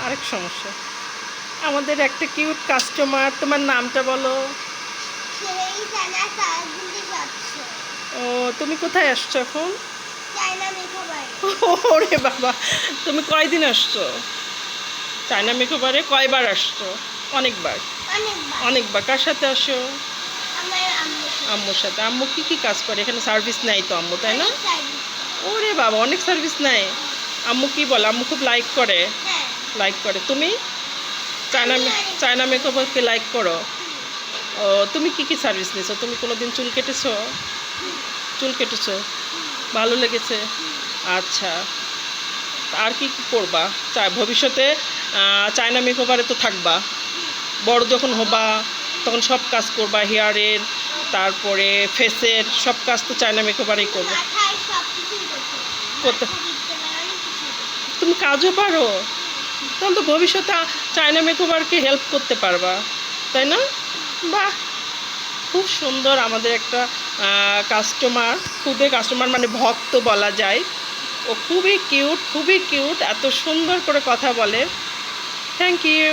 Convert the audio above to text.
আরেক সমস্যা। আমাদের একটা কিউট কাস্টমার, তোমার নামটা বলো। ও, তুমি কোথায় আসছো এখন? ওরে বাবা, তুমি কয়দিন আসছো চায়না মেকওভারে? কয়বার আসছো? অনেকবার। অনেকবার কার সাথে আসো? আম্মুর সাথে। আম্মু কি কি কাজ করে এখানে? সার্ভিস নেয় তো আম্মু, তাই না? ওরে বাবা, অনেক সার্ভিস নেয়। আম্মু কি বলে? আম্মু খুব লাইক করে? লাইক করে। তুমি চায়না মেকওভারকে লাইক করো? ও, তুমি কি কি সার্ভিস নিছো? তুমি কোনোদিন চুল কেটেছো? চুল কেটেছো? ভালো লেগেছে? আচ্ছা। আর কি কি করবা ভবিষ্যতে? চায়না মেকওভারে তো থাকবা, বড় যখন হবা তখন সব কাজ করবা, হেয়ারের, তারপরে ফেসের সব কাজ তো চায়না মেকওভারেই করবে। করতে তুমি কাজও পারো? তাহলে তো ভবিষ্যতে চায়না মেকওভারকে হেল্প করতে পারবা, তাই না? বাহ, খুব সুন্দর। আমাদের একটা কাস্টমার, খুদে কাস্টমার মানে ভক্ত বলা যায়। ও খুবই কিউট, খুবই কিউট, এত সুন্দর করে কথা বলে। Thank you.